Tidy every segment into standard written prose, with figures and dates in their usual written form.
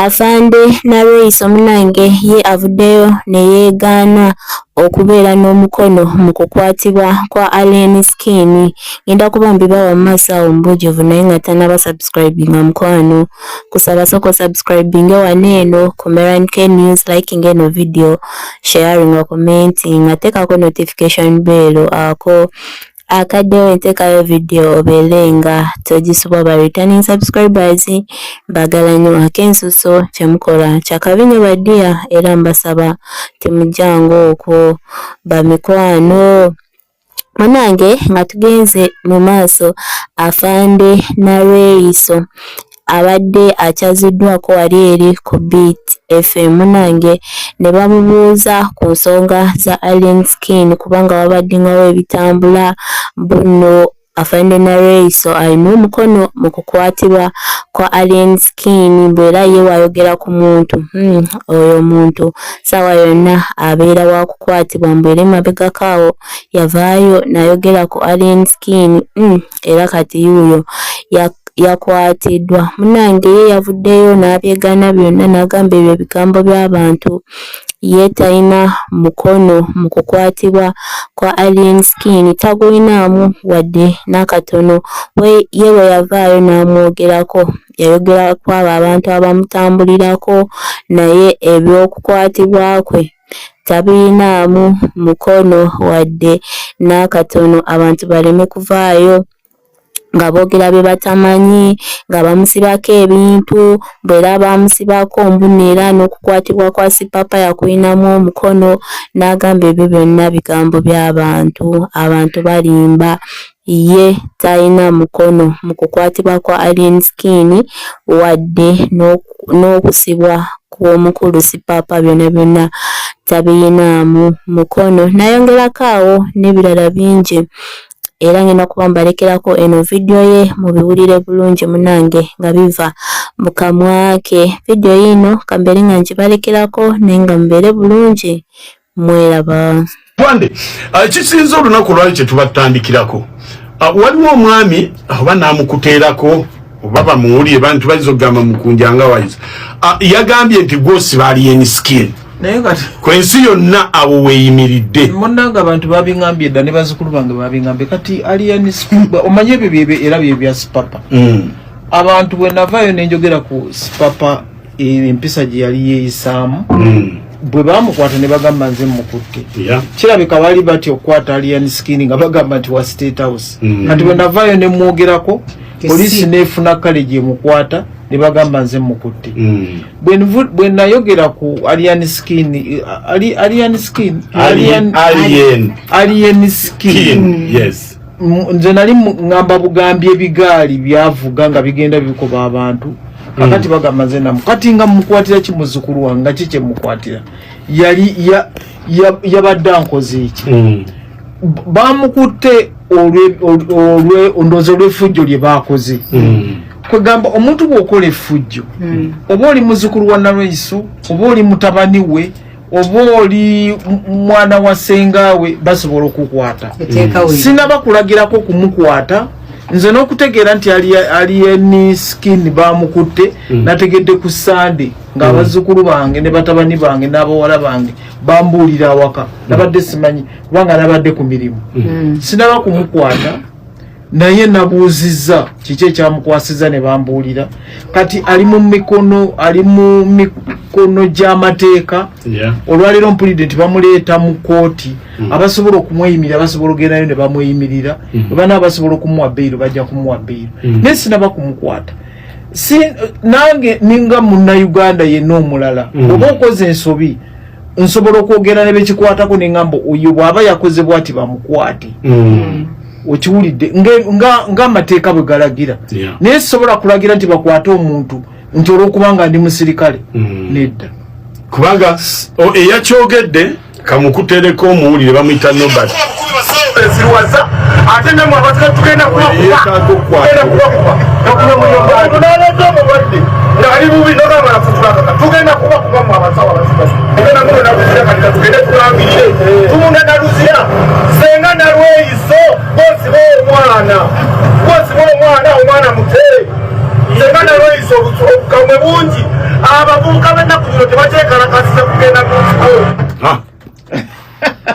Afande Nareyso munange ye avuddeyo ne yeegaana okubeera n'omukono mu kukwatibwa kwa Alien Skin. Ngenda kuba mbibawa mu maaso awo mubujjuvu naye nga tannaba subscribinga mukwano. Kusaba soko subscribinge waneeno ku Meranin K News, liking eno video, sharing or commenting, ateekako notification bell ako akaddewo enteekayo video obeelenga togisubwa ba returning subscribers bagala nnyo akensuso kyemukola kyakabinyo baddiya era mbasaba temujjango okwo bamikwano munange nga tugenze mu maaso. Afande Nareyso abadde akyaziddwako wali eri ku Beat FM munange ne bamubuuza ku nsonga za Alien Skin kubanga wabaddingawo ebitambula buno Afande Nareyso alina omukono mu kukwatibwa kwa Alien Skin mbera ye wayogera ku muntu oyo muntu sawa yonna abeera wa kukwatibwa mbere mabegakaawo yavaayo nayogera ku Alien Skin era kati yuyo yakwatiddwa munange ye yavuddeyo n'abyegaana byonna n'agamba ebyo ebigambo by'abantu ye talina mukono mu kukwatibwa kwa Alien Skin tagulinamu wadde n'akatono ye we yavaayo n'amwogerako yayogerako abo abantu abamutambulirako naye eby'okukwatibwa kwe tabirinamu mukono wadde n'akatono abantu baleme kuvaayo nga boogera bye batamanyi nga bamusibako ebintu bwera bamusibako mbuneera n'okukwatibwa kwa sipapa yakulinamu omukono n'agamba ebyo byonna bigambo by'abantu abantu balimba ye talina mukono mu kukwatibwa kwa Alien Skin wadde n'okusibwa kw'omukulu sipapa byonna byonna tabirinamu mukono nayongerako awo n'ebirala bingi era ngenda kuba mbalekerako eno video ye mubiwulire bulungi munange nga biva mu kamwa ke. Video yino kambere nga njibalekerako naye nga mbeere bulungi mweraba. Twande kisinza olunaku lwali kye tubatandikirako waliwo omwami oba namukuteerako oba bamuwulire bantu bayinza okugamba mukunjanga wayiza yagambye nti gwosiba Alien Skin kwensi yonna awo weeyimiridde munanga abantu babingambye dda ne bazukulu bange babingambye kati Alien Skin omanye ebyo era bye bya sipapa abantu bwe navaayo nenjogera ku sipapa empisa gye yali yeeyisaamu bwe bamukwata ne bagamba nze mukutte kirabika bali bati okukwata Alien Skin nga bagamba nti wa State House kati bwe navaayo ne mwogerako polisi neefuna kale gye mukwata ne bagamba nze mukutte bwe nayogera ku Alien Skin Alien Skin yes nze nali ngamba bugambi ebigaali byavuga nga bigenda bikoba abantu kakati bagamba nze namu kati nga mukwatira kimuzukulu wange nga kike mukwatira yali yabadde ankoze iki bamukutte ondozo lw'effujjo lye baakoze kwegamba omuntu bw'okola effujjo oba oli muzukulu wa Nareyso oba oli mutabani we oba oli mwana wa sengaawe basobola okukwata sinaba kulagirako kumukwata nze n'okutegeera nti Alien Skin bamukutte nategedde ku Sunday ng'abazzukulu bange ne batabani bange n'abawala bange bambuulira awaka nabadde simanyi kubanga nabadde ku mirimu sinaba kumukwata naye nabuuzizza kiki ekyamukwasiza ne bambuulira kati ali mu mikono gy'amateeka olwaleero mpulidde nti bamuleeta mu kooti abasobola okumweyimirira basobola ogendayo ne bamweyimirira bana abasobola okumuwa bbeiro bajja kumuwa bbeiro naye sinaba kumukwata nange ninga munnayuganda yenna omulala oba okoze ensobi nsobola okwogera ne bekikwatako neŋŋamba oyo bw'aba yakoze bw'ati bamukwate okiwulidde ng'amateeka bwe galagira naye sisobola kulagira nti bakwate omuntu nti olw'okubanga ndi musirikale nedda kubanga eyakyogedde kamukutereko omuwulire bamuyita Nobert ezirwaza ate namwe abatika tugenda kubakuba naleta omulwadde ngaali bubi nogamba nafutulakaka tugenda kubakuba mu abasawo abasigazi tugende tulangirire tumunda naluzira senga Nareyso gwosiba omwana omwana muteeyi senga Nareyso obukamwe bungi abavubuka b'ennaku zino tebateekalakasiza kugenda mu nsiko.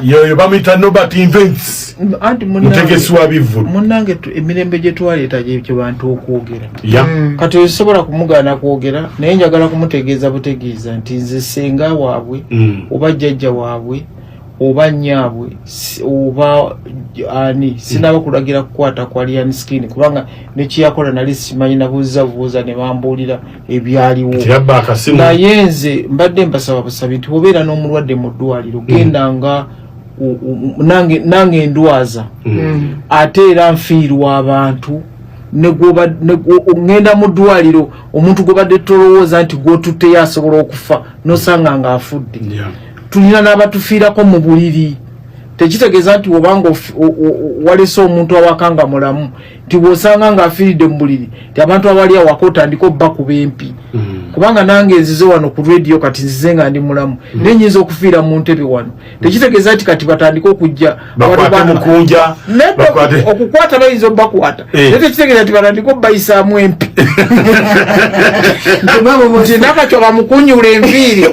Yoyo bamuyita Nobert Invents. Anti mutegesi wa bivulu. Munnange emirembe gye twaleeta gye bantu okwogera. Kati osobola kumugaana kwogera naye njagala kumutegeeza butegeeza nti nze ssenga waabwe oba jjajja waabwe oba nyaabwe oba ani sinaba kulagira kukwata kwa Lian Skin kubanga nekiyakola nali simanyi nabuuza ne bambuulira ebyaliwo. Naye nze mbadde mbasaba busabi nti obeera n'omulwadde mu ddwaliro gendanga nange ndwaza ate era nfiirwa abantu ngenda mu ddwaliro omuntu gwobadde tolowooza nti gwotutte yasobola okufa nosanga nga afudde. Tulina n'abatufiirako mu buliri tekitegeeza nti obanga walese omuntu awakanga mulamu nti bw'osanga ng'afiiridde mu buliri ti abantu abali awaka otandika obba ku bempi kubanga nange nzize wano ku radio kati nzize nga ndi mulamu naye nyinza okufiira mu ntebe wano tekitegeeza nti kati batandika okujja okukwata bayinza obbakwata naye tekitegeeza nti batandika obbayisaamu empi nti nakatyo bamukunyula enviiri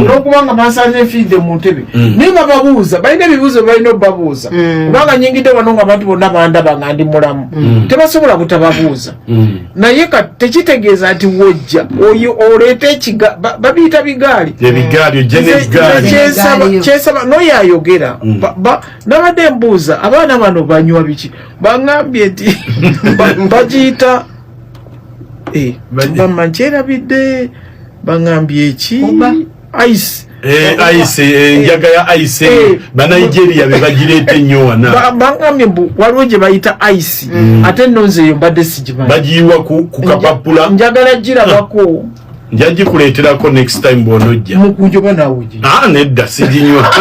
olwokubanga basanze enfiiridde mu ntebe naye nga babuuza balina ebibuuzo balina obbabuuza kubanga nyingidde wano nga abantu bonna bandaba nga ndi mulamu tebasobola butababuuza naye tekitegeeza nti wojja oyo oleeta babiyita bigaali kyesaba n'oyo ayogera nabadde mbuuza abaana bano banywa biki baŋŋambye nti bagiyita bamankyerabidde baŋŋambye eki ice enjaga ya ice Banigeria be bagireeta ennyo wana baŋŋambye mbu waliwo gye bayita ice ate nno nze eyo mbadde sigimanyi bagiyiwa ku kapapula njagala girabako njagikuleeterako next time bw'onojja mukunjoba naawe nedda siginywa